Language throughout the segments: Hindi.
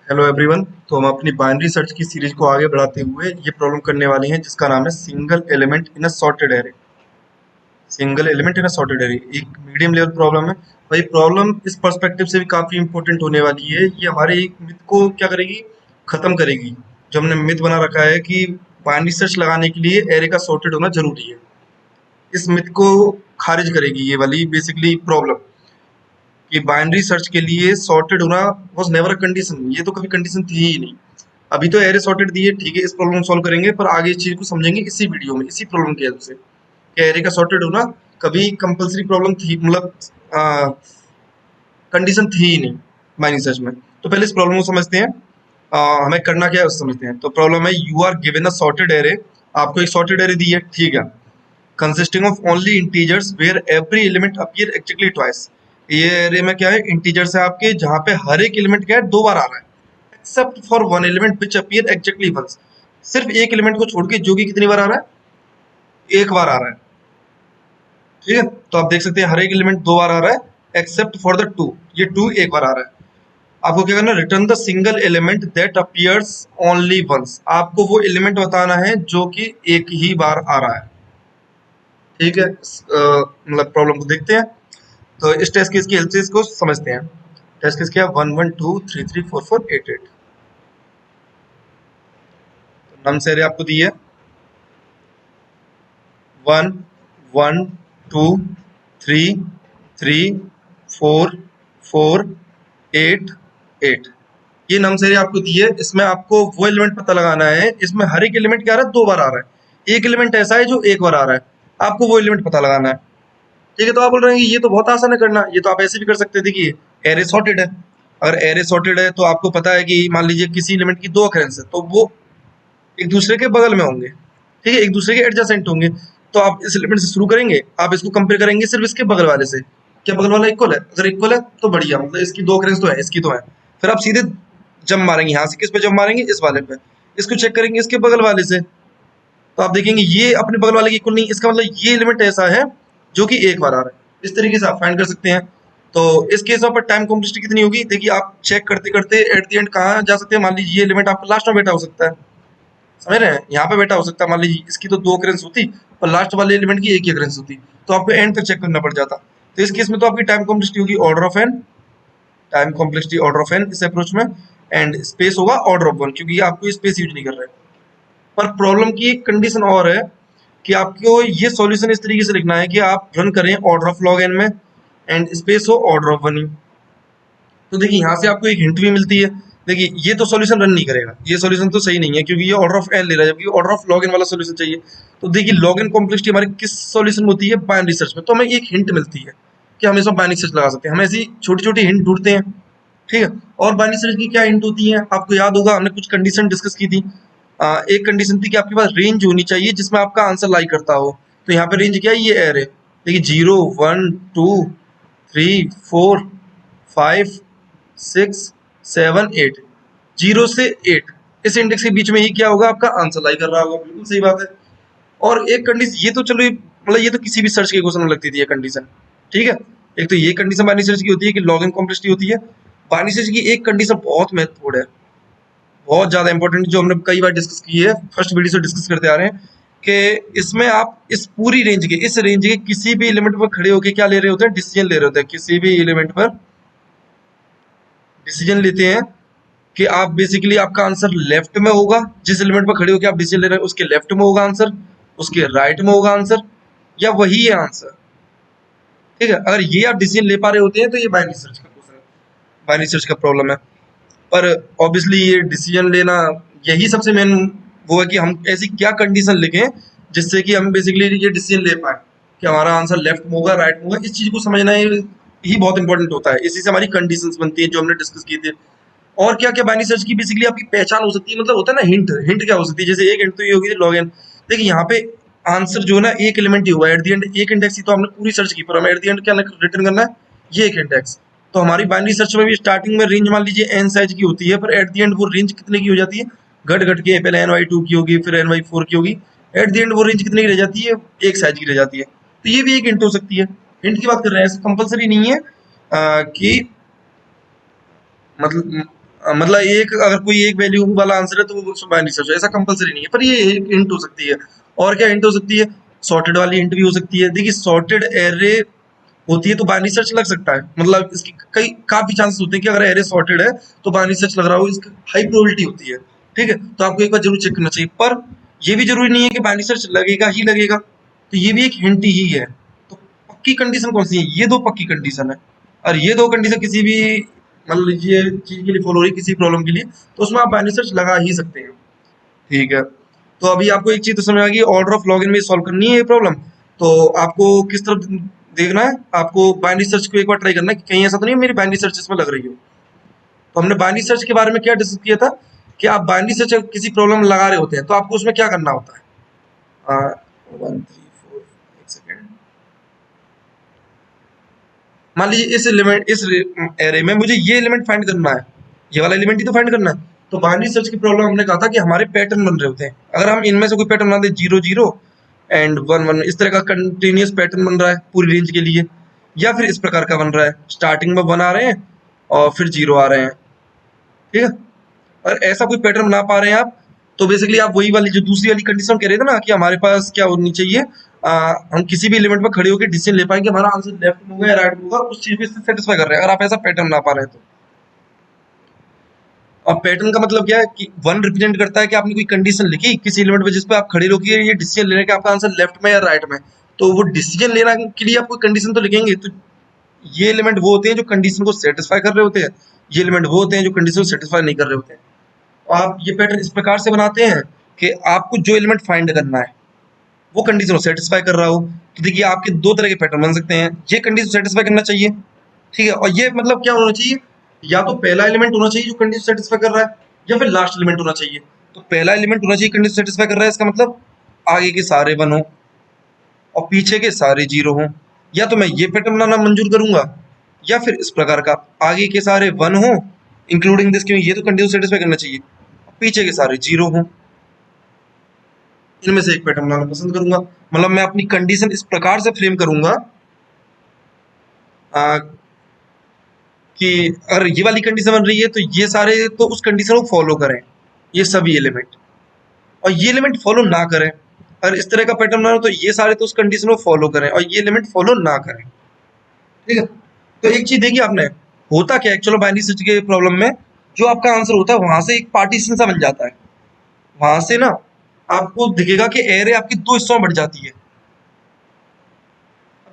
Hello everyone. तो हम अपनी बाइनरी सर्च की सीरीज को आगे बढ़ाते हुए ये प्रॉब्लम करने वाले हैं जिसका नाम है single element in a sorted array. Single element in a sorted array एक मीडियम लेवल प्रॉब्लम है। भाई प्रॉब्लम इस पर्सपेक्टिव से भी काफी इंपॉर्टेंट होने वाली है। ये हमारे एक मिथ को क्या करेगी, खत्म करेगी। जो हमने मिथ बना रखा है कि बाइनरी सर्च लगाने के लिए एरे का सॉर्टेड होना जरूरी है, इस मिथ को खारिज करेगी ये वाली बेसिकली प्रॉब्लम कि बाइनरी सर्च के लिए सॉर्टेड होना वाज नेवर अ कंडीशन। ये तो कभी कंडीशन थी ही नहीं। अभी तो एरे सॉर्टेड दी है, ठीक है, इस प्रॉब्लम सॉल्व करेंगे, पर आगे इस चीज को समझेंगे इसी वीडियो में, इसी प्रॉब्लम की हेल्प से कि एरे का सॉर्टेड होना कभी कंपलसरी प्रॉब्लम थी, मतलब कंडीशन थी ही नहीं बाइनरी सर्च में। तो पहले इस प्रॉब्लम को समझते हैं। हमें करना क्या है उसे समझते हैं। तो प्रॉब्लम है you are given a sorted array. आपको एक सॉर्टेड एरे दी है, ठीक है, consisting of only integers where every element appear exactly twice. ये एरे में क्या है, इंटीजर्स है आपके, जहां पे हर एक एलिमेंट क्या है, दो बार आ रहा है, except for one element which appear exactly once. सिर्फ एक एलिमेंट को छोड़ के जो कि कितनी बार आ रहा है, एक बार आ रहा है। ठीक है, तो आप देख सकते हैं हर एक एलिमेंट दो बार आ रहा है एक्सेप्ट फॉर द टू, ये टू एक बार आ रहा है। आपको क्या करना है, return the single element that appears only once. आपको वो एलिमेंट बताना है जो कि एक ही बार आ रहा है। ठीक है, मतलब प्रॉब्लम को देखते हैं। तो इस टेस्ट केस की हेल्प से इसको समझते हैं। टेस्ट केस क्या है, 1 1 2 3 3 4 4 8 8। नम से आपको दी है 1 1 2 3 3 4 4 8 8। ये नम से आपको दी है, इसमें आपको वो एलिमेंट पता लगाना है। इसमें हर एक एलिमेंट क्या आ रहा है, दो बार आ रहा है। एक एलिमेंट ऐसा है जो एक बार आ रहा है, आपको वो एलिमेंट पता लगाना है। ठीक है, तो आप बोल रहे हैं कि ये तो बहुत आसान है करना, ये तो आप ऐसे भी कर सकते थे कि एरे सॉर्टेड है। अगर एरे सॉर्टेड है तो आपको पता है कि मान लीजिए किसी एलिमेंट की दो अकरेंस है तो वो एक दूसरे के बगल में होंगे, ठीक है, एक दूसरे के एडजेसेंट होंगे। तो आप इस एलिमेंट से शुरू करेंगे, आप इसको कंपेयर करेंगे सिर्फ इसके बगल वाले से। क्या बगल वाला इक्वल है? अगर इक्वल है तो बढ़िया, मतलब इसकी दो अकरेंस तो है, इसकी तो है। फिर आप सीधे जंप मारेंगे, यहाँ से किस पे जंप मारेंगे, इस वाले पे। इसको चेक करेंगे इसके बगल वाले से, तो आप देखेंगे ये अपने बगल वाले की इक्वल नहीं, इसका मतलब ये एलिमेंट ऐसा है जो कि एक बार आ रहा है। इस तरीके से आप फाइंड कर सकते हैं। तो इस केस में पर टाइम कॉम्प्लेक्सिटी कितनी होगी, देखिए आप चेक करते करते एट द एंड कहाँ जा सकते हैं। मान लीजिए ये एलिमेंट आपका लास्ट में बैठा हो सकता है, समझ रहे हैं, यहाँ पे बैठा हो सकता है। मान लीजिए इसकी तो दो अकरेंस होती और लास्ट वाले एलिमेंट की एक ही अकरेंस होती, तो आपको एंड तक चेक करना पड़ जाता। तो इस केस में तो आपकी टाइम कॉम्प्लेक्सिटी होगी order of n, time complexity order of n इस अप्रोच में। एंड स्पेस होगा ऑर्डर ऑफ वन, क्योंकि आपको स्पेस यूज नहीं कर रहे। पर प्रॉब्लम की एक कंडीशन और है कि आपको ये सॉल्यूशन इस तरीके से लिखना है कि आप रन करें ऑर्डर ऑफ लॉग एन में एंड स्पेस हो ऑर्डर ऑफ वन ही। तो देखिए यहाँ से आपको एक हिंट भी मिलती है। देखिए ये तो सॉल्यूशन रन नहीं करेगा, ये सॉल्यूशन तो सही नहीं है, क्योंकि ये ऑर्डर ऑफ एन ले रहा है, जबकि ऑर्डर ऑफ लॉग एन वाला सॉल्यूशन चाहिए। तो देखिए लॉग एन कॉम्प्लेक्सिटी हमारी किस सॉल्यूशन में होती है, बाइनरी सर्च में। तो हमें एक हिंट मिलती है कि हम इसमें बाइनरी सर्च लगा सकते हैं। हम ऐसी छोटी छोटी हिंट ढूंढते हैं, ठीक है। और बाइनरी सर्च की क्या हिंट होती है, आपको याद होगा हमने कुछ कंडीशन डिस्कस की थी। एक कंडीशन थी कि आपके पास रेंज होनी चाहिए जिसमें आपका आंसर लाई करता हो। तो यहाँ पे रेंज क्या है, ये एरे। देखिए 0 1 2 3 4 5 6 7 8, 0 से 8, इस इंडेक्स के बीच में ही क्या होगा, आपका आंसर लाई कर रहा होगा। बिल्कुल सही बात है। और एक कंडीशन ये तो चलो मतलब ये तो किसी भी सर्च के क्वेश्चन में लगती थी ये कंडीशन, ठीक है। एक तो ये कंडीशन बाइनरी सर्च की होती है कि लॉग इन कॉम्प्लेक्सिटी होती है। बाइनरी सर्च की एक कंडीशन बहुत महत्वपूर्ण है, बहुत ज्यादा इंपॉर्टेंट, जो हमने कई बार डिस्कस की है, फर्स्ट वीडियो से डिस्कस करते आ रहे हैं कि इसमें आप इस पूरी रेंज के, इस रेंज के किसी भी एलिमेंट पर खड़े होकर क्या ले रहे होते हैं, डिसीजन ले रहे होते हैं। किसी भी एलिमेंट पर डिसीजन लेते हैं कि आप बेसिकली आपका आंसर लेफ्ट में होगा, जिस एलिमेंट पर खड़े होकर आप डिसीजन ले रहे हैं उसके लेफ्ट में होगा आंसर, उसके राइट में होगा आंसर, या वही है आंसर। ठीक है, अगर ये आप डिसीजन ले पा रहे होते हैं तो ये बाइनरी सर्च का क्वेश्चन है, बाइनरी सर्च का प्रॉब्लम है। पर ऑब्वियसली ये डिसीजन लेना, यही सबसे मेन वो है कि हम ऐसी क्या कंडीशन लिखें जिससे कि हम बेसिकली ये डिसीजन ले पाए कि हमारा आंसर लेफ्ट में होगा, राइट में होगा। इस चीज को समझना ही बहुत इंपॉर्टेंट होता है। इसी से हमारी कंडीशंस बनती है जो हमने डिस्कस की थी। और क्या क्या बाइनरी सर्च की बेसिकली आपकी पहचान हो सकती है, मतलब होता है ना हिंट। हिंट क्या हो सकती है, जैसे एक हिंट तो ये होगी लॉग इन। देखिए यहाँ पे आंसर जो है ना एक एलिमेंट ही हुआ एट द एंड, एक इंडेक्स ही तो हमने पूरी सर्च की, पर हमें एट द एंड क्या रिटर्न करना है, ये एक इंडेक्स। तो हमारी बाइनरी सर्च में भी स्टार्टिंग में रेंज मान लीजिए एन साइज की होती है, पर एट द एंड वो रेंज कितने की हो जाती है, घट घट के, पहले NY2 की होगी, फिर NY4 की होगी, एट द एंड वो रेंज कितने की रह जाती है, एक साइज की रह जाती है। तो ये भी एक हिंट हो सकती है। हिंट की बात कर रहे हैं, कंपलसरी नहीं है कि मतलब मतलब एक अगर कोई एक वैल्यू वाला आंसर है तो वो बाइनरी सर्च है, ऐसा कंपलसरी नहीं है, पर ये एक हिंट हो सकती है। और क्या हिंट हो सकती है? सॉर्टेड वाली हिंट भी हो सकती है। देखिए सॉर्टेड एरे होती है तो बाइनरी सर्च लग सकता है, मतलब इसकी कई काफी चांसेस होते हैं कि अगर एरे सॉर्टेड है तो बाइनरी सर्च लग रहा हो, इसकी हाई प्रोबेबिलिटी होती है। ठीक है, तो आपको एक बार जरूर चेक करना चाहिए, पर ये भी जरूरी नहीं है कि बाइनरी सर्च लगेगा ही लगेगा, तो ये भी एक हिंट ही है। तो पक्की कंडीशन कौन सी है? ये दो पक्की कंडीशन है, और ये दो कंडीशन किसी भी मान लीजिए चीज के लिए फॉलो हो रही है, किसी प्रॉब्लम के लिए, तो उसमें आप बाइनरी सर्च लगा ही सकते हैं। ठीक है, तो अभी आपको एक चीज तो समझ आ गई, ऑर्डर ऑफ लॉगिन में सॉल्व करनी है ये प्रॉब्लम। तो आपको किस तरफ देखना है? आपको बाइनरी सर्च को एक बार ट्राई करना है कि कहीं ऐसा तो नहीं है मेरी बाइनरी सर्च इसमें लग रही हो। तो हमने बाइनरी सर्च के बारे में क्या डिस्कस किया था कि आप बाइनरी सर्च किसी प्रॉब्लम में लगा रहे होते हैं तो आपको उसमें क्या करना होता है। 1 3 4 एक सेकेंड, मान लीजिए इस एलिमेंट इस एरे में मुझे ये एलिमेंट फाइंड करना है, ये वाला एलिमेंट ही तो फाइंड करना है। तो बाइनरी सर्च की प्रॉब्लम हमने कहा था कि हमारे पैटर्न बन रहे होते हैं, अगर हम इनमें से कोई पैटर्न बना दे 0 0 एंड 1 1, इस तरह का कंटिन्यूस पैटर्न बन रहा है पूरी रेंज के लिए, या फिर इस प्रकार का बन रहा है स्टार्टिंग में 1 आ रहे हैं और फिर 0 आ रहे हैं। ठीक है, और ऐसा कोई पैटर्न बना पा रहे हैं आप, तो बेसिकली आप वही वाली जो दूसरी वाली कंडीशन कह रहे थे ना कि हमारे पास क्या होनी चाहिए, हम किसी भी एलिमेंट पर खड़े होकर डिसीजन ले पाएंगे, हमारा आंसर लेफ्ट में होगा या राइट में होगा, उस चीज को इससे सेटिस्फाई कर रहे हैं, अगर आप ऐसा पैटर्न बना पा रहे हैं तो। और पैटर्न का मतलब क्या है कि 1 रिप्रेजेंट करता है कि आपने कोई कंडीशन लिखी किसी एलिमेंट पे जिस पे आप खड़े होकर ये डिसीजन लेने का आपका आंसर लेफ्ट में या राइट में, तो वो डिसीजन लेना के लिए आप कोई कंडीशन तो लिखेंगे। तो ये एलिमेंट वो होते हैं जो कंडीशन को सेटिस्फाई कर रहे होते हैं, ये एलिमेंट वो होते हैं जो कंडीशन को सेटिस्फाई नहीं कर रहे होते हैं। आप ये पैटर्न इस प्रकार से बनाते हैं कि आपको जो एलिमेंट फाइंड करना है वो कंडीशन को सेटिस्फाई कर रहा हो। तो देखिए आपके दो तरह के पैटर्न बन सकते हैं, ये कंडीशन सेटिस्फाई करना चाहिए, ठीक है, और ये मतलब क्या होना चाहिए, या तो पहला एलिमेंट होना चाहिए जो कंडीशन सेटिस्फाई कर रहा है, या फिर लास्ट एलिमेंट होना चाहिए। तो पहला एलिमेंट होना चाहिए कंडीशन सेटिस्फाई कर रहा है, इसका मतलब आगे के सारे 1 हो और पीछे के सारे 0 हो। या तो मैं ये पैटर्न बनाना मंजूर करूंगा, या फिर इस प्रकार का आगे के सारे 1 हो इंक्लूडिंग दिस, क्योंकि ये तो कंडीशन सेटिस्फाई करना चाहिए, पीछे के सारे 0 हो। इनमें से एक पैटर्न बनाना पसंद करूंगा, मतलब मैं अपनी कंडीशन इस प्रकार से फ्रेम करूंगा कि अगर ये वाली कंडीशन बन रही है तो ये सारे तो उस कंडीशन को फॉलो करें, ये सभी एलिमेंट, और ये एलिमेंट फॉलो ना करें। अगर इस तरह का पैटर्न बना तो ये सारे तो उस कंडीशन को फॉलो करें और ये एलिमेंट फॉलो ना करें। ठीक है, तो एक चीज देखिए आपने, होता क्या है चलो बाइनरी सर्च के प्रॉब्लम में, जो आपका आंसर होता है वहां से एक पार्टीशन सा बन जाता है, वहां से ना आपको दिखेगा कि एरे आपकी दो हिस्सों में बढ़ जाती है।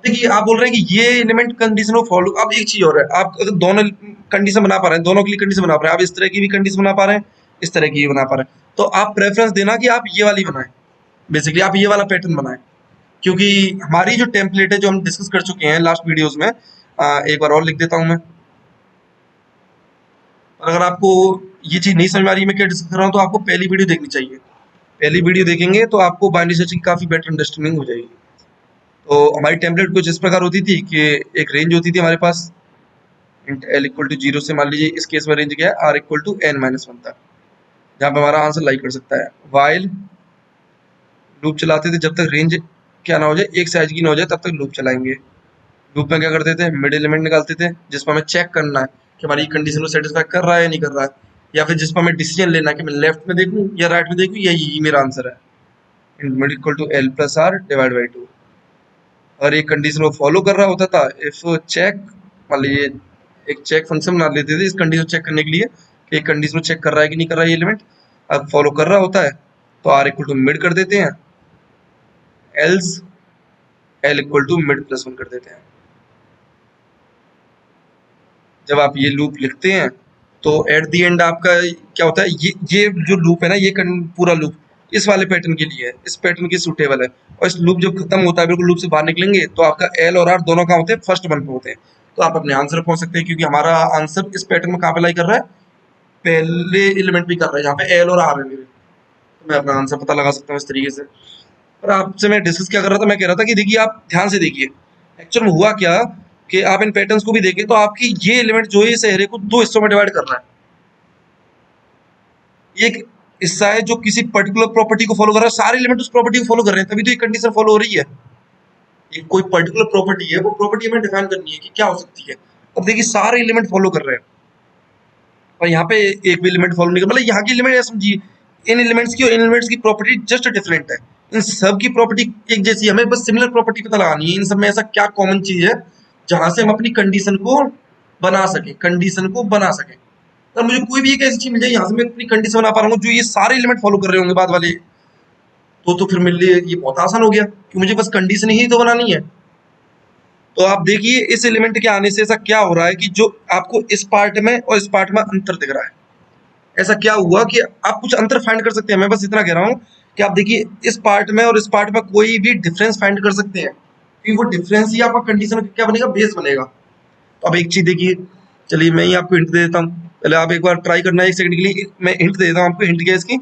देखिए आप बोल रहे हैं कि ये एलिमेंट कंडीशन को फॉलो, अब एक चीज और है, आप अगर दोनों कंडीशन बना पा रहे हैं, दोनों के लिए कंडीशन बना पा रहे हैं, आप इस तरह की भी कंडीशन बना पा रहे हैं, इस तरह की भी बना पा रहे हैं, तो आप प्रेफरेंस देना कि आप ये वाली बनाएं, बेसिकली आप ये वाला पैटर्न बनाएं, क्योंकि हमारी जो टेम्पलेट है जो हम डिस्कस कर चुके हैं लास्ट वीडियोस में, एक बार और लिख देता हूं मैं, और अगर आपको ये चीज नहीं समझ आ रही है मैं क्या डिस्कस कर रहा हूँ, तो आपको पहली वीडियो देखनी चाहिए, पहली वीडियो देखेंगे तो आपको बाइनरी सर्च की काफी बेटर अंडरस्टैंडिंग हो जाएगी। तो हमारी टेम्पलेट कुछ इस प्रकार होती थी कि एक रेंज होती थी हमारे पास, इंट एल इक्वल टू 0 से, मान लीजिए इस केस में रेंज क्या है r equal to n minus 1 तक, जहाँ पे हमारा आंसर लाई कर सकता है। वाइल लूप चलाते थे जब तक रेंज क्या ना हो जाए, एक साइज की ना हो जाए तब तक लूप चलाएंगे। लूप में क्या करते थे, मिड एलिमेंट निकालते थे जिस पर हमें चेक करना है कि हमारी कंडीशन को सेटिस्फाई कर रहा है या नहीं कर रहा है, या फिर जिस पर हमें डिसीजन लेना है कि मैं लेफ्ट में देखूं या राइट में देखूं, या यही मेरा आंसर है। Mid equal to l plus r divide by 2, और एक कंडीशन को फॉलो कर रहा होता था, इफ चेक, मान लीजिए एक चेक फंक्शन बना लेते थे इस कंडीशन चेक करने के लिए कि एक कंडीशन चेक कर रहा है कि नहीं कर रहा है ये एलिमेंट, अब फॉलो कर रहा होता है तो आर इक्वल टू मिड कर देते हैं, else l equal to mid plus 1 कर देते हैं। जब आप ये लूप लिखते हैं तो एट द एंड आपका क्या होता है, ये जो लूप है ना, ये पूरा लूप इस वाले पैटर्न के लिए है, इस पैटर्न के सूटेबल है, और इस लूप जब खत्म होता है बिल्कुल लूप से बाहर निकलेंगे तो आपका एल और आर दोनों कहाँ होते हैं, फर्स्ट वन पे होते हैं, तो आप अपने आंसर पहुंच सकते हैं, क्योंकि हमारा आंसर इस पैटर्न में कहाँ पे लाई कर रहा है, पहले एलिमेंट भी कर रहा है जहाँ पे एल और आर है मेरे, तो मैं अपना आंसर पता लगा सकता हूँ इस तरीके से। पर आपसे मैं डिस्कस क्या कर रहा था, मैं कह रहा था कि देखिए आप ध्यान से देखिए एक्चुअल में हुआ क्या, कि आप इन पैटर्न्स को भी देखें तो आपकी ये एलिमेंट जो है इस एरे को दो हिस्सों में डिवाइड कर रहा है। एक हिस्सा है जो किसी पर्टिकुलर प्रॉपर्टी को फॉलो कर रहा है, सारे एलिमेंट उस प्रॉपर्टी को फॉलो कर रहे हैं, तभी तो ये कंडीशन फॉलो हो रही है। एक कोई पर्टिकुलर प्रॉपर्टी है, वो प्रॉपर्टी हमें डिफाइन करनी है कि क्या हो सकती है, अब देखिए सारे एलिमेंट फॉलो कर रहे हैं, पर यहाँ पे एक भी एलिमेंट फॉलो नहीं कर, मतलब यहाँ की एलिमेंट समझिए, इन एलिमेंट्स की और इन एलिमेंट्स की प्रॉपर्टी जस्ट डिफरेंट है, इन सब की प्रॉपर्टी एक जैसी, हमें बस सिमिलर प्रॉपर्टी पता लगानी है। इन सब में ऐसा क्या कॉमन चीज है जहां से हम अपनी कंडीशन को बना सके, कंडीशन को बना सके। अगर मुझे कोई भी एक ऐसी चीज मिल जाए यहाँ से मैं अपनी कंडीशन बना पा रहा हूँ जो ये सारे एलिमेंट फॉलो कर रहे होंगे बाद वाले, तो फिर मेरे लिए ये बहुत आसान हो गया कि मुझे बस कंडीशन ही तो बनानी है। तो आप देखिए इस एलिमेंट के आने से ऐसा क्या हो रहा है कि जो आपको इस पार्ट में और इस पार्ट में अंतर दिख रहा है, ऐसा क्या हुआ कि आप कुछ अंतर फाइंड कर सकते हैं। मैं बस इतना कह रहा हूँ कि आप देखिए इस पार्ट में और इस पार्ट में कोई भी डिफरेंस फाइंड कर सकते हैं, क्योंकि वो डिफरेंस ही आपका कंडीशन क्या बनेगा, बेस बनेगा। तो अब एक चीज देखिए, चलिए मैं ही आपको हिंट दे देता हूँ, पहले आप एक बार ट्राई करना है, एक सेकंड के लिए मैं हिंट दे देता हूँ आपको। हिंट क्या है इसकी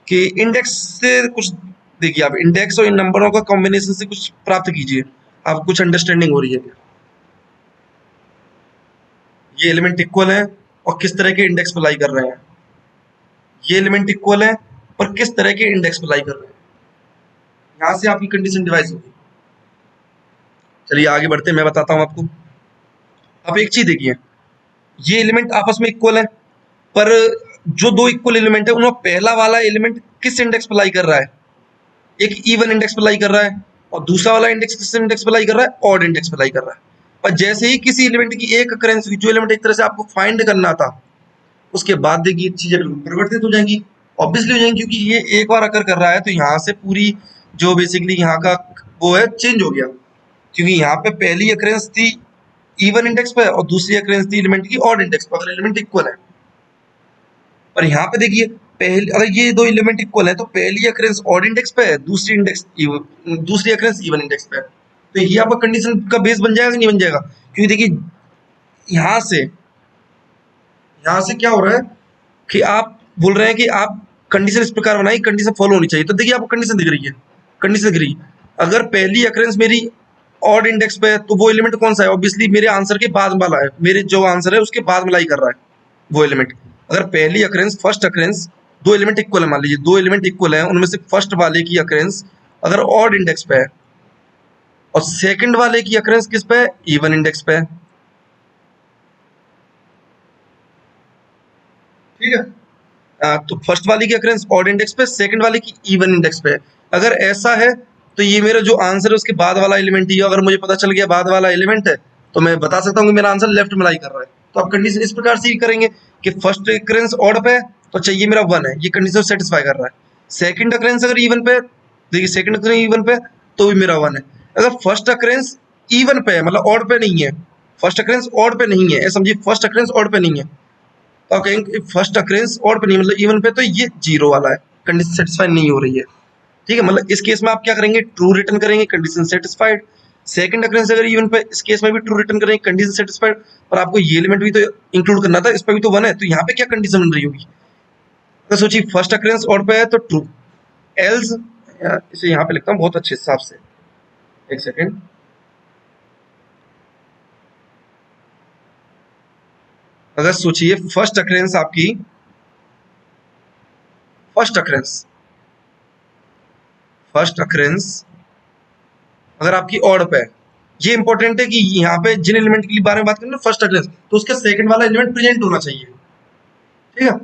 कि इंडेक्स से कुछ देखिए, आप इंडेक्स और इन नंबरों का कॉम्बिनेशन से कुछ प्राप्त कीजिए, आप कुछ अंडरस्टैंडिंग हो रही है। ये एलिमेंट इक्वल है और किस तरह के इंडेक्स अप्लाई कर रहे हैं, ये एलिमेंट इक्वल है पर किस तरह के इंडेक्स अप्लाई कर रहे हैं, यहां से आपकी कंडीशन डिवाइस होगी। चलिए आगे बढ़ते हैं, मैं बताता हूं आपको। आप एक चीज देखिए, ये एलिमेंट आपस में इक्वल है, पर जो दो इक्वल एलिमेंट है उनमें पहला वाला एलिमेंट किस इंडेक्स अप्लाई कर रहा है, एक इवन इंडेक्स अप्लाई कर रहा है, और दूसरा वाला इंडेक्स किस इंडेक्स अप्लाई कर रहा है, ऑड इंडेक्स अप्लाई कर रहा है। पर जैसे ही किसी एलिमेंट की एक अकरेंस हुई, जो एलिमेंट एक तरह से आपको फाइंड करना था, उसके बाद देखिए चीजें बिल्कुल परिवर्तित हो जाएंगी, ऑब्वियसली हो जाएंगी, क्योंकि ये एक बार अकर कर रहा है तो यहाँ से पूरी जो बेसिकली यहाँ का वो है चेंज हो गया, क्योंकि यहाँ पे पहली अकरेंस थी इवन इंडेक्स पे और दूसरी अकरेंस थी एलिमेंट की ऑड इंडेक्स पर, अगर एलिमेंट इक्वल है। पर यहाँ पे देखिए पहले अगर ये दो एलिमेंट इक्वल है तो पहली अकरेंस ऑड इंडेक्स पे है, दूसरी अकरेंस इवन इंडेक्स पे है, तो ये आपका कंडीशन का बेस बन जाएगा कि नहीं बन जाएगा। क्योंकि देखिए यहाँ से क्या हो रहा है कि आप बोल रहे हैं कि आप कंडीशन इस प्रकार बनाई, कंडीशन फॉलो होनी चाहिए। तो देखिए आपको कंडीशन दिख रही है, कंडीशन दिख रही है, अगर पहली अकरेंस मेरी ऑड इंडेक्स पे है तो वो एलिमेंट कौन सा है, ऑब्वियसली मेरे आंसर के बाद वाला है, मेरे जो आंसर है उसके बाद में लाई कर रहा है वो एलिमेंट। अगर पहली अकरेंस फर्स्ट अकरेंस दो एलिमेंट इक्वल है, मान लीजिए दो एलिमेंट इक्वल है, उनमें से फर्स्ट वाले की अकरेंस अगर ऑड इंडेक्स पे है और सेकंड वाले की अकरेंस किस पे है, इवन इंडेक्स पे है, ठीक है। तो फर्स्ट वाली की अकरेंस ऑड इंडेक्स पे, सेकंड वाले की इवन इंडेक्स पे है। अगर ऐसा है तो ये मेरा जो आंसर है उसके बाद वाला एलिमेंट ही है। अगर मुझे पता चल गया बाद वाला एलिमेंट है तो मैं बता सकता हूँ कि मेरा आंसर लेफ्ट में लाई कर रहा है। तो आप कंडीशन इस प्रकार से ही करेंगे कि फर्स्ट अकरेंस ऑड पे है तो चाहिए मेरा 1 है, ये कंडीशन सेटिस्फाई कर रहा है। सेकंड अकरेंस अगर इवन पे, देखिए सेकंड अकरेंस इवन पे तो भी मेरा 1 है। अगर फर्स्ट अकरेंस इवन पे है, मतलब ऑड पे नहीं है, फर्स्ट अकरेंस ऑड पे नहीं है, समझिए फर्स्ट अकरेंस ऑड पे नहीं है, तो आप कहेंगे फर्स्ट अकरेंस ऑड पे नहीं मतलब इवन पे, तो ये जीरो वाला है, कंडीशन सेटिस्फाई नहीं हो रही है, ठीक है। मतलब इस केस में आप क्या करेंगे, ट्रू रिटर्न करेंगे, कंडीशन सेटिस्फाइड। सेकंड अकरेंस अगर इवन पे, इस केस में भी ट्रू रिटर्न करेंगे, कंडीशन सेटिस्फाइड। पर आपको ये एलिमेंट भी तो इंक्लूड करना था, इस पर भी तो 1 है, तो यहाँ पे क्या कंडीशन बन रही होगी, तो सोचिए फर्स्ट अकरेंस ऑड पे है तो ट्रू, एल्स, इसे यहाँ पे लिखता हूँ बहुत अच्छे हिसाब से, एक सेकेंड, अगर सोचिए फर्स्ट अकरेंस आपकी, फर्स्ट अकरेंस अगर आपकी ऑड पे है, ये इंपॉर्टेंट है कि यहाँ पे जिन एलिमेंट के बारे में बात करें ना फर्स्ट अकरेंस, तो उसके सेकंड वाला एलिमेंट प्रेजेंट होना चाहिए, ठीक है।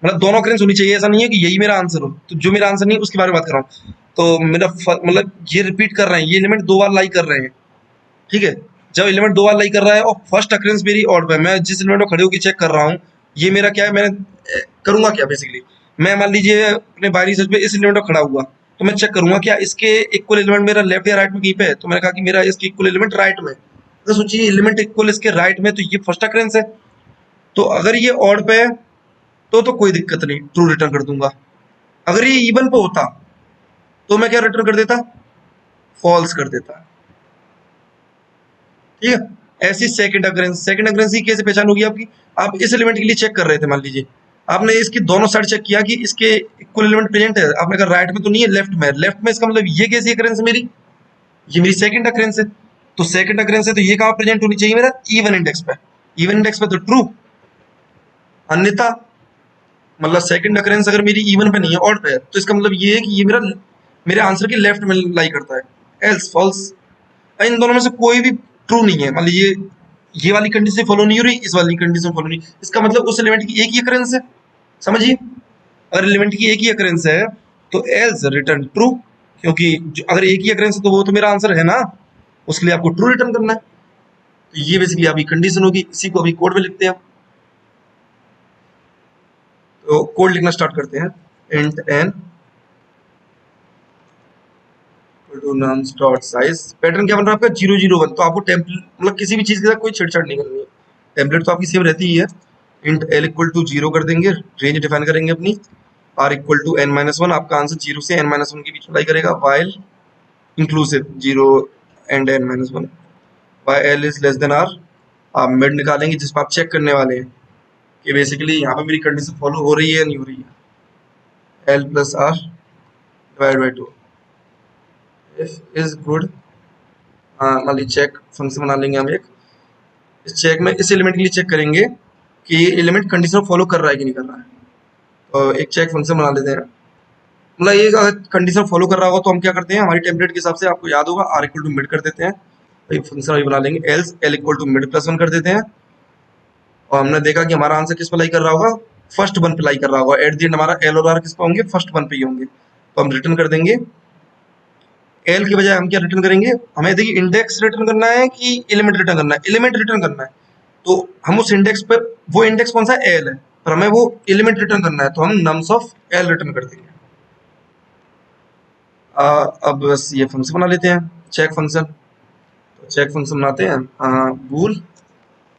मतलब दोनों अकरेंस होनी चाहिए, ऐसा नहीं है कि यही मेरा आंसर हो, तो जो मेरा आंसर नहीं उसके बारे में बात कर रहा हूँ। तो मेरा मतलब ये रिपीट कर रहे हैं, ये एलिमेंट दो बार लाई कर रहे हैं, ठीक है। जब एलिमेंट दो बार लाई कर रहा है और फर्स्ट अकरेंस मेरी ऑड पे, मैं जिस एलिमेंट को खड़े होकर चेक कर रहा हूँ, ये मेरा क्या है, मैंने करूंगा क्या बेसिकली, मैं मान लीजिए अपने बाइनरी सर्च पे इस एलिमेंट को खड़ा हुआ तो मैं चेक करूंगा क्या इसके इक्वल एलिमेंट मेरा लेफ्ट या राइट में कहीं पे है, तो मैंने कहा कि मेरा इसके इक्वल एलिमेंट राइट में, तो सोचिए एलिमेंट इक्वल इसके राइट में, तो ये फर्स्ट अकरेंस है। तो अगर ये ऑड पे है तो कोई दिक्कत नहीं, ट्रू रिटर्न कर दूंगा। अगर ये इवन पे होता तो मैं क्या रिटर्न कर देता, फॉल्स कर देता, ठीक है। ऐसी सेकंड अकरेंस की कैसे पहचान होगी आपकी, आप इस एलिमेंट के लिए चेक कर रहे थे, मान लीजिए आपने इसकी दोनों साइड चेक किया कि इसके इक्वल एलिमेंट प्रेजेंट है, आपने कहा राइट में तो नहीं है, लेफ्ट में, लेफ्ट में, इसका मतलब ये कैसी अकरेंस है मेरी, ये मेरी सेकंड अकरेंस है, तो सेकंड अकरेंस है तो ये कहाँ प्रेजेंट होनी चाहिए मेरा, इवन इंडेक्स पे, इवन इंडेक्स पे तो ट्रू, अन्यथा मतलब सेकंड अकरेंस अगर मेरी इवन पे नहीं है ऑड पे है तो इसका मतलब ये है कि ये मेरा मेरे आंसर के लेफ्ट में लाई करता है, एल्स फॉल्स। इन दोनों में से कोई भी ट्रू नहीं है, मान लीजिए ये वाली कंडीशन फॉलो नहीं हो रही, इस वाली कंडीशन फॉलो नहीं, इसका मतलब उस एलिमेंट की एक ही अकरेंस है, समझिए। अगर एलिमेंट की एक ही अकरेंस है तो एल्स रिटर्न ट्रू, क्योंकि अगर एक ही अकरेंस है तो वो तो मेरा आंसर है ना, उसके लिए आपको ट्रू रिटर्न करना है। तो ये बेसिकली आपकी कंडीशन होगी, इसी को अभी कोड में लिखते हैं। तो कोड लिखना स्टार्ट करते हैं। Int n to nums dot size, pattern क्या बन रहा है आपका 001। तो आपको टेम्पलेट मतलब किसी भी चीज के साथ कोई छेड़छाड़ नहीं करनी है, टेम्पलेट तो आपकी सेम रहती ही है। इंट एल इक्वल टू 0 कर देंगे, रेंज डिफाइन करेंगे अपनी, r equal to n minus one, आपका आंसर 0 से एन माइनस वन के बीच अप्लाई करेगा, while inclusive 0 and n minus one, while l is less than r. आप मिड निकालेंगे जिस पर आप चेक करने वाले हैं कि बेसिकली यहाँ पे मेरी कंडीशन फॉलो हो रही है या नहीं हो रही है। L plus r divide by 2 if is good. मान लीजिए चेक फंक्शन बना लेंगे हम एक, इस चेक में इस एलिमेंट के लिए चेक करेंगे कि ये एलिमेंट कंडीशन फॉलो कर रहा है कि नहीं कर रहा है। तो एक चेक फंक्शन बना लेते हैं, मतलब ये अगर कंडीशन फॉलो कर रहा होगा तो हम क्या करते हैं, हमारी टेम्पलेट के हिसाब से आपको याद होगा आर इक्वल टू मिड कर देते हैं, तो फंक्शन अभी बना लेंगे else l equal to mid plus one कर देते हैं। और हमने देखा कि हमारा आंसर किस पर लाई कर रहा होगा, फर्स्ट वन पे लाई कर रहा होगा, एट दी एंड हमारा एल और आर किस पे होंगे, फर्स्ट वन पे ही होंगे। तो हम रिटर्न कर देंगे, एल की बजाय हम क्या रिटर्न करेंगे, हमें देखिए इंडेक्स रिटर्न करना है कि एलिमेंट रिटर्न करना है, एलिमेंट रिटर्न करना है। तो हम उस इंडेक्स पे, वो इंडेक्स कौन सा है, एल है, पर हमें वो एलिमेंट रिटर्न करना है, तो हम नम्स ऑफ एल रिटर्न कर देंगे। अब बस ये फंक्शन बना लेते हैं, चेक फंक्शन। तो चेक फंक्शन बनाते हैं, बूल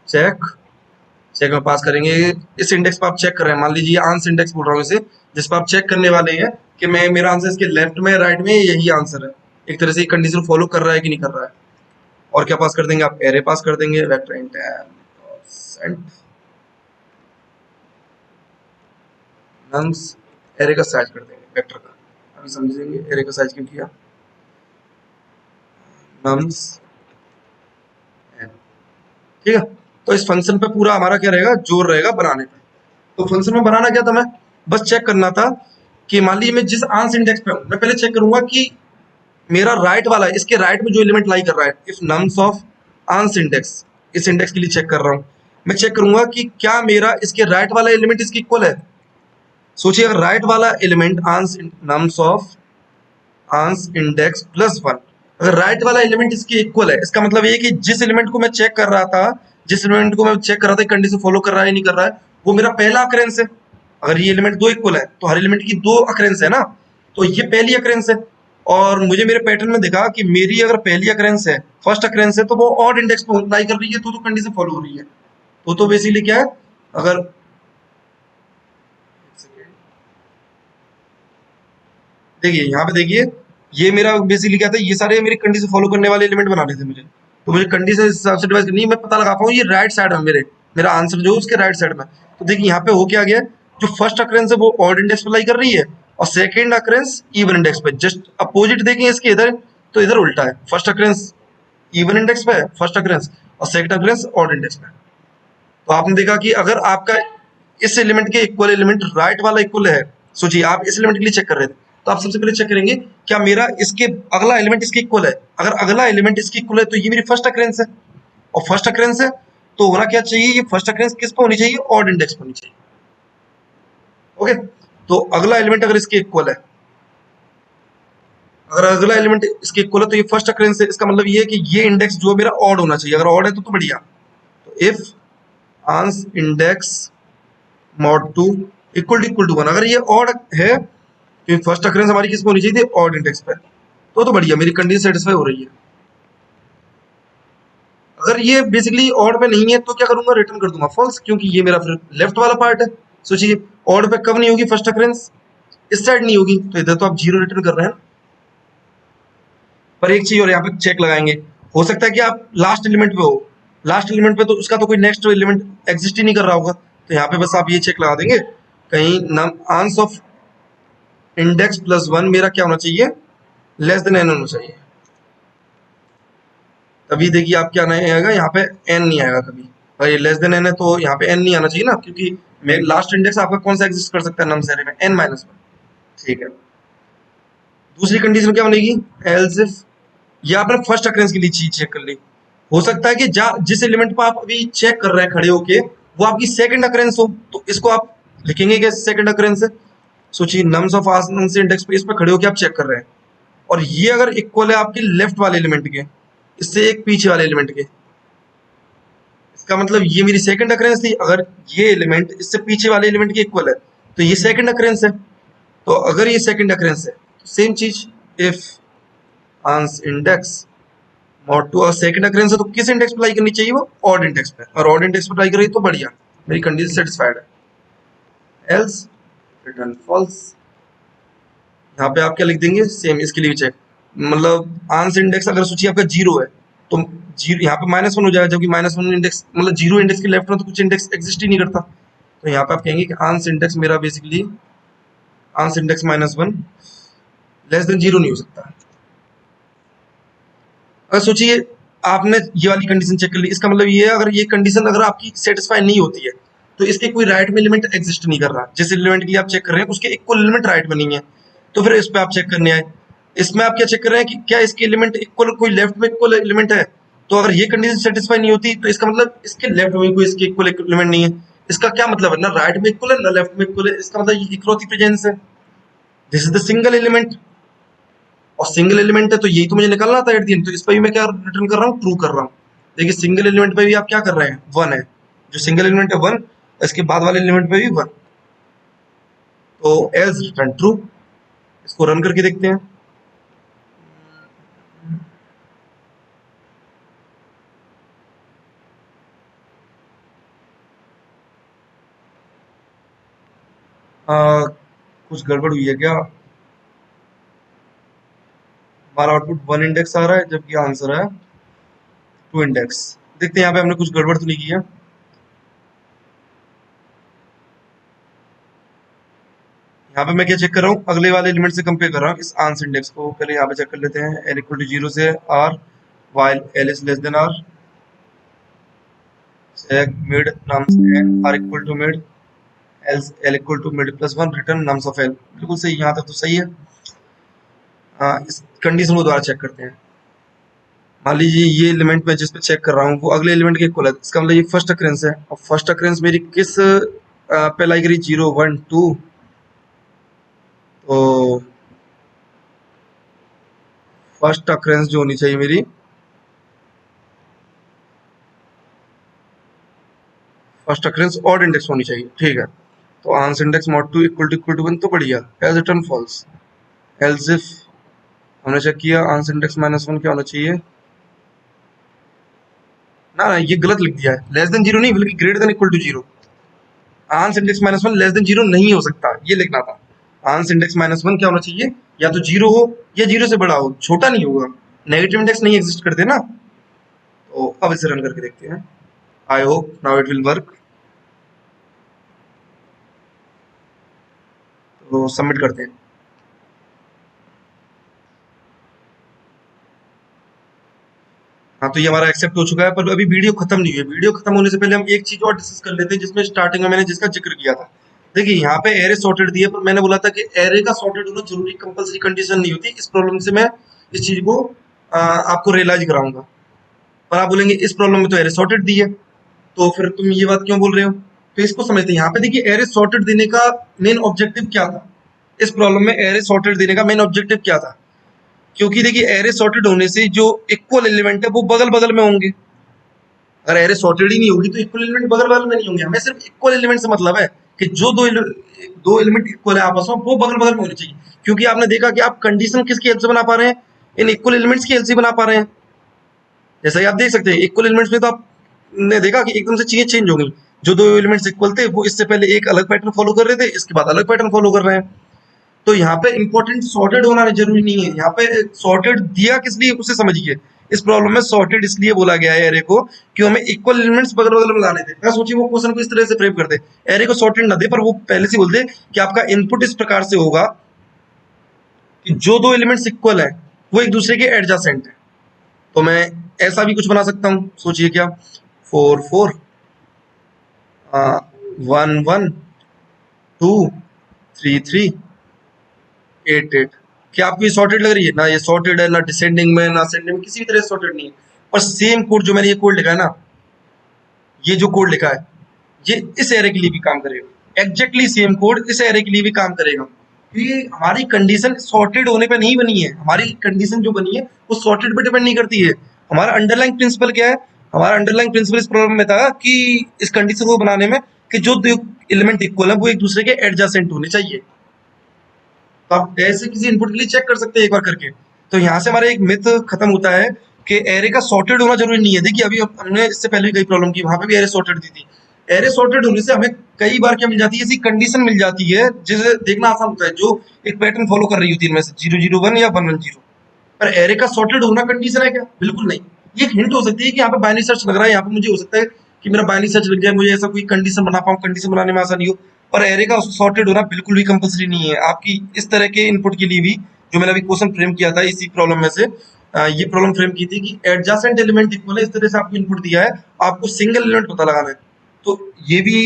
चेक, चेक में पास करेंगे इस इंडेक्स पर आप चेक कर रहे हैं, मान लीजिए आंस इंडेक्स बोल रहा हूँ इसे, जिस पर आप चेक करने वाले हैं कि मैं मेरा आंसर इसके लेफ्ट में राइट में यही आंसर है, एक तरह से कंडीशन फॉलो कर रहा है कि नहीं कर रहा है। और क्या पास कर देंगे आप, एरे पास कर देंगे, vector int and nums, array का साइज कर देंगे वेक्टर का, अभी समझेंगे एरे का साइज क्यों किया, नम्स एन, ठीक है। तो इस फंक्शन पे पूरा हमारा क्या रहेगा, जोर रहेगा बनाने पे। तो फंक्शन में बनाना क्या था, मैं बस चेक करना था कि मान लीजिए मैं जिस आंस इंडेक्स पे हूं, मैं पहले चेक करूंगा कि मेरा राइट वाला, इसके राइट में जो एलिमेंट लाई कर रहा है, if nums of ans index, इस इंडेक्स के लिए चेक कर रहा हूं, मैं चेक करूंगा कि क्या मेरा इसके राइट वाला एलिमेंट इसके इक्वल है। सोचिए अगर राइट वाला element ans nums of ans index plus one, अगर राइट वाला एलिमेंट इसके इक्वल है, इसका मतलब ये कि जिस एलिमेंट को मैं चेक कर रहा था, जिस एलिमेंट को मैं चेक कर रहा था कंडीशन फॉलो कर रहा है नहीं कर रहा है, वो मेरा पहला अकरेंस है। अगर ये एलिमेंट दो इक्वल है तो हर एलिमेंट की दो अकरेंस है ना, तो ये पहली अकरेंस है। और मुझे मेरे पैटर्न में देखा कि मेरी अगर पहली अकरेंस है, फर्स्ट अकरेंस है, तो वो ऑड इंडेक्स पे अप्लाई कर रही है, तो कंडीशन फॉलो हो रही है। तो बेसिकली क्या है, अगर देखिए यहाँ पे देखिए, ये मेरा बेसिकली क्या था, ये सारे मेरे कंडीशन फॉलो करने वाले एलिमेंट बनाने थे मुझे, तो मुझे कंडीशन इस हिसाब से डिवाइस करनी है, मैं पता लगा पाऊँ ये राइट साइड है मेरा आंसर जो उसके राइट साइड में। तो देखिए यहाँ पे हो क्या गया, जो फर्स्ट अकरेंस है वो ऑड इंडेक्स पे लाई कर रही है, और सेकंड अकरेंस इवन इंडेक्स पे, जस्ट अपोजिट देखें इसके इधर, तो इधर उल्टा है, फर्स्ट अकरेंस इवन इंडेक्स पे है फर्स्ट अकरेंस, और सेकंड अकरेंस ऑड इंडेक्स पे। तो आपने देखा कि अगर आपका इस एलिमेंट के इक्वल एलिमेंट राइट वाला इक्वल है, सोचिए आप इस एलिमेंट के लिए चेक कर रहे थे, तो आप सबसे पहले चेक करेंगे क्या मेरा इसके अगला एलिमेंट इसके इक्वल है। अगर अगला एलिमेंट इसके इक्वल है तो ये मेरी फर्स्ट अकरेंस है, और फर्स्ट अकरेंस है तो होना क्या चाहिए, ये फर्स्ट अकरेंस किस पे होनी चाहिए, ऑड इंडेक्स पे होनी चाहिए। ओके, तो अगला एलिमेंट अगर इसके इक्वल है, अगर अगला एलिमेंट इसके इक्वल है तो ये फर्स्ट अकरेंस है, इसका मतलब ये है कि ये इंडेक्स जो मेरा ऑड होना चाहिए, अगर ऑड है तो बढ़िया। तो if ans index mod 2 equal to 1, अगर ये ऑड है तो फर्स्ट अकरेंस हमारी किस पे होनी चाहिए थी, ऑड इंडेक्स पे, तो बढ़िया मेरी कंडीशन सेटिस्फाई हो रही है। अगर ये बेसिकली ऑड पे नहीं है तो क्या करूंगा, रिटर्न कर दूंगा फॉल्स, क्योंकि ये मेरा फिर लेफ्ट वाला पार्ट है। सोचिए ऑड पे कब नहीं होगी फर्स्ट अकरेंस, इस साइड नहीं होगी, तो इधर तो आप 0 रिटर्न कर रहे हैं। पर एक चीज और यहाँ पे चेक लगाएंगे, हो सकता है कि आप लास्ट एलिमेंट पे हो, लास्ट एलिमेंट पे तो उसका तो कोई नेक्स्ट एलिमेंट एग्जिस्ट ही नहीं कर रहा होगा, तो यहाँ पे बस आप ये चेक लगा देंगे कहीं नम आंस ऑफ इंडेक्स प्लस वन मेरा क्या होना चाहिए, लेस देन एन होना चाहिए। तभी देखिए आप क्या नहीं आएगा, यहाँ पे एन नहीं आएगा कभी, भाई लेस देन एन है तो यहाँ पे एन नहीं आना चाहिए ना, क्योंकि लास्ट इंडेक्स आपका कौन सा एग्जिस्ट कर सकता है नम एरे में, एन माइनस वन। ठीक है, दूसरी कंडीशन क्या बनेगी, एल्स इफ, ये आपने फर्स्ट अकरेंस के लिए चीज चेक कर ली, हो सकता है कि जिस एलिमेंट पर आप अभी चेक कर रहे हैं खड़े होके वो आपकी सेकंड अकरेंस हो, तो इसको आप लिखेंगे कैसे सेकंड अकरेंस है? सोचिए नम्स ऑफ आंसर इंडेक्स पे इस पर खड़े होके आप चेक कर रहे हैं और ये अगर इक्वल है आपके लेफ्ट वाले एलिमेंट के, इससे एक पीछे वाले एलिमेंट के, इसका मतलब ये मेरी सेकंड अकरेंस थी। अगर ये एलिमेंट इससे पीछे वाले एलिमेंट के इक्वल है तो ये सेकंड अकरेंस है। तो अगर ये सेकंड अकरेंस है तो सेम चीज, if ans index mod to, और सेकंड अकरेंस है तो किस इंडेक्स पे अप्लाई करनी चाहिए? वो ऑड इंडेक्स पे, और ऑड इंडेक्स पे अप्लाई करेगी तो बढ़िया, मेरी कंडीशन सेटिस्फाइड है। Else return false. यहाँ पे आप क्या लिख देंगे? सेम इसके लिए भी चेक, मतलब आंस इंडेक्स अगर सोचिए आपका जीरो है तो जीरो यहाँ पे -1 हो जाएगा, जबकि -1 इंडेक्स मतलब जीरो इंडेक्स के लेफ्ट में तो कुछ इंडेक्स एग्जिस्ट ही नहीं करता। तो यहाँ पे आप कहेंगे कि आंस इंडेक्स मेरा basically ans index -1 less than zero नहीं हो सकता। अगर सोचिए आपने ये वाली कंडीशन चेक कर ली, इसका मतलब ये है अगर ये कंडीशन अगर आपकी सेटिस्फाई नहीं होती है तो इसके कोई राइट में एलिमेंट एग्जिस्ट नहीं कर रहा, जिस एलिमेंट के लिए आप चेक कर रहे हैं उसके इक्वल एलिमेंट राइट में नहीं है, तो फिर इस पे आप चेक करने आए। इसमें आप क्या चेक कर रहे हैं कि क्या इसके एलिमेंट इक्वल, कोई लेफ्ट में इक्वल एलिमेंट है, तो अगर ये कंडीशन सेटिस्फाई नहीं होती तो इसका मतलब इसके लेफ्ट में कोई इसके इक्वल एलिमेंट नहीं है। इसका क्या मतलब है? ना राइट में इक्वल है ना लेफ्ट में इक्वल है, इसका मतलब ये इक्वलिटी प्रेजेंस है। This is the single element, और सिंगल एलिमेंट है तो यही तो मुझे निकालना था एट द एंड, तो इस पर भी मैं क्या रिटर्न कर रहा हूँ? ट्रू कर रहा हूँ। देखिए सिंगल एलिमेंट पे भी आप क्या कर रहे हैं? 1 है, जो सिंगल एलिमेंट है 1, इसके बाद वाले एलिमेंट पे भी 1, तो एल्स रिटर्न ट्रू। इसको रन करके देखते हैं। कुछ गड़बड़ हुई है क्या? हमारा आउटपुट 1 इंडेक्स आ रहा है जबकि आंसर है 2 इंडेक्स। देखते हैं यहाँ पे हमने कुछ गड़बड़ तो नहीं किया। यहाँ पे मैं क्या चेक कर रहा हूँ? अगले वाले एलिमेंट से कंपेयर कर रहा हूँ इस आंसर इंडेक्स को। पहले यहाँ पे चेक कर लेते हैं, एल इक्वल टू 0 से r while l is less than r, check mid nums and r equal to mid, else l equal to mid plus 1, return nums of l। बिल्कुल सही, यहाँ तक तो सही है। इस कंडीशन को दोबारा चेक करते हैं। मान लीजिए ये एलिमेंट में जिस पे चेक कर रहा हूँ वो अगले एलिमेंट के इक्वल है, इसका मतलब ये फर्स्ट अकरेंस है। और फर्स्ट अकरेंस मेरी किस पे लाई करी? 0 1 2, तो फर्स्ट अकरेंस जो होनी चाहिए मेरी, फर्स्ट अकरेंस ऑड इंडेक्स होनी चाहिए, ठीक है। तो answer index mod two equal to 1 तो बढ़िया, as return false. Else if हमने चेक किया आंसर इंडेक्स -1 क्या होना चाहिए? ना ना ये गलत लिख दिया है, लेस देन जीरो नहीं बल्कि greater than equal to 0। Answer index -1 less than 0 नहीं हो सकता, ये लिखना था। आंसर इंडेक्स -1 क्या होना चाहिए? या तो 0 हो या 0 से बड़ा हो, छोटा नहीं होगा। नेगेटिव इंडेक्स नहीं एग्जिस्ट करते ना। तो अब इसे रन करके देखते हैं। I hope now it will work. तो सबमिट करते हैं। हाँ तो ये हमारा एक्सेप्ट हो चुका है, पर अभी वीडियो खत्म नहीं हुई है। वीडियो खत्म होने से पहले हम एक चीज और डिस्कस कर लेते हैं जिसमें स्टार्टिंग में मैंने जिसका जिक्र किया था। देखिए यहाँ पे एरे सॉर्टेड दिया, पर मैंने बोला था कि एरे का सॉर्टेड होना जरूरी कंपलसरी कंडीशन नहीं होती। इस प्रॉब्लम से मैं इस चीज को आपको रियलाइज कराऊंगा। पर आप बोलेंगे इस प्रॉब्लम में तो एरे सॉर्टेड दी है, तो फिर तुम ये बात क्यों बोल रहे हो? तो इसको समझते हैं। यहाँ पे देखिए एरे सॉर्टेड देने का मेन ऑब्जेक्टिव क्या था? इस प्रॉब्लम में एरे सॉर्टेड देने का मेन ऑब्जेक्टिव क्या था? क्योंकि देखिए एरे सॉर्टेड होने से जो इक्वल एलिमेंट है वो बगल बगल में होंगे। अगर एरे सॉर्टेड ही नहीं होगी तो इक्वल एलिमेंट बगल बगल में नहीं होंगे। हमें सिर्फ इक्वल एलिमेंट से मतलब है कि जो दो एलिमेंट इक्वल है आपस में वो बगल बगल में होने चाहिए। क्योंकि आपने देखा कि आप कंडीशन किसकी हेल्प से बना पा रहे हैं? इन इक्वल एलिमेंट्स की हेल्प से बना पा रहे हैं। जैसा कि आप देख सकते हैं इक्वल एलिमेंट्स में तो आपने देखा कि एकदम से चीजें चेंज हो गई। जो दो एलिमेंट्स इक्वल थे वो इससे पहले एक अलग पैटर्न फॉलो कर रहे थे, इसके बाद अलग पैटर्न फॉलो कर रहे हैं। तो यहाँ पे इंपॉर्टेंट सॉर्टेड होना जरूरी नहीं है। यहाँ पे सॉर्टेड दिया किस लिए उसे समझिए। इस प्रॉब्लम में सॉर्टेड इसलिए बोला गया है एरे को कि हमें इक्वल एलिमेंट्स बगल बगल में लाने थे। मैं सोचिए वो क्वेश्चन को इस तरह से फ्रेम कर दे, एरे को सॉर्टेड ना दे पर वो पहले से बोल दे कि आपका इनपुट इस प्रकार से होगा कि जो दो एलिमेंट्स इक्वल है वो एक दूसरे के एडजासेंट है। तो मैं ऐसा भी कुछ बना सकता हूँ। सोचिए क्या, 4 4 1 1 2 3 3 8 8। क्या आपको ये सॉर्टेड लग रही है? ना ये सॉर्टेड है, ना डिसेंडिंग में ना असेंडिंग में, किसी भी तरह सॉर्टेड नहीं है। और सेम कोड जो मैंने ये कोड लिखा है ना, ये जो कोड लिखा है, ये इस एरे के लिए भी काम करेगा। एग्जैक्टली सेम कोड इस एरे के लिए भी काम करेगा, क्योंकि हमारी कंडीशन सॉर्टेड होने पे नहीं बनी है। हमारी कंडीशन जो बनी है वो सॉर्टेड पे डिपेंड नहीं करती है। हमारा अंडरलाइंग प्रिंसिपल क्या है? हमारा अंडरलाइंग प्रिंसिपल इस प्रॉब्लम में था कि इस कंडीशन को बनाने में कि जो दो एलिमेंट इक्वल है वो एक दूसरे के एडजेसेंट होने चाहिए। तो आप ऐसे किसी इनपुट के लिए चेक कर सकते हैं एक बार करके। तो यहाँ से हमारा एक मिथ खत्म होता है कि एरे का सॉर्टेड होना जरूरी नहीं है। देखिए अभी हमने इससे पहले भी कई प्रॉब्लम की, वहां पे भी एरे सॉर्टेड दी थी। एरे सॉर्टेड होने से हमें कई बार क्या मिल जाती है, ऐसी कंडीशन मिल जाती है जिसे देखना आसान होता है, जो एक पैटर्न फॉलो कर रही होती है इनमें से 001 या 110। पर एरे का सॉर्टेड होना कंडीशन है क्या? बिल्कुल नहीं। ये एक हिंट हो सकती है कि यहाँ पे बाइनरी सर्च लग रहा है, यहाँ पे मुझे हो सकता है कि मेरा बाइनरी सर्च लग जाए, मुझे ऐसा कोई कंडीशन बना पाऊँ, कंडीशन बनाने में आसानी हो। पर एरे का सॉर्टेड होना बिल्कुल भी कंपलसरी नहीं है। आपकी इस तरह के इनपुट के लिए भी, जो मैंने अभी क्वेश्चन फ्रेम किया था इसी प्रॉब्लम में से, ये प्रॉब्लम फ्रेम की थी कि एडजेसेंट एलिमेंट इक्वल है, इस तरह से आपको इनपुट दिया है, आपको सिंगल एलिमेंट पता लगाना है। तो ये भी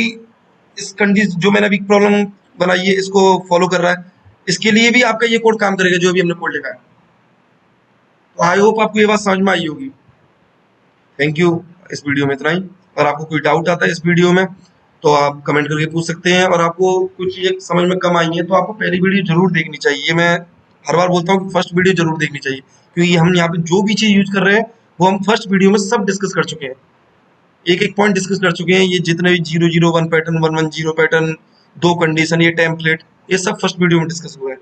इस कंडीशन जो मैंने अभी प्रॉब्लम बनाई है इसको फॉलो कर रहा है। इसके लिए भी आपका ये कोड काम करेगा जो अभी हमने कोड लिखा है। तो आई होप आपको ये बात समझ में आई होगी। Thank you. इस वीडियो में इतना ही। और आपको कोई डाउट आता है इस वीडियो में तो आप कमेंट करके पूछ सकते हैं। और आपको कुछ चीजें समझ में कम आई है तो आपको पहली वीडियो जरूर देखनी चाहिए। ये मैं हर बार बोलता हूँ कि फर्स्ट वीडियो जरूर देखनी चाहिए, क्योंकि हम यहाँ पे जो भी चीज यूज कर रहे हैं वो हम फर्स्ट वीडियो में सब डिस्कस कर चुके हैं। एक एक पॉइंट डिस्कस कर चुके हैं। ये जितने भी 001 पैटर्न, 110 पैटर्न, दो कंडीशन, ये टेम्पलेट, ये सब फर्स्ट वीडियो में डिस्कस हुआ है।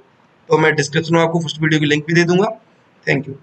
तो मैं डिस्क्रिप्शन में आपको फर्स्ट वीडियो की लिंक भी दे दूंगा। Thank you.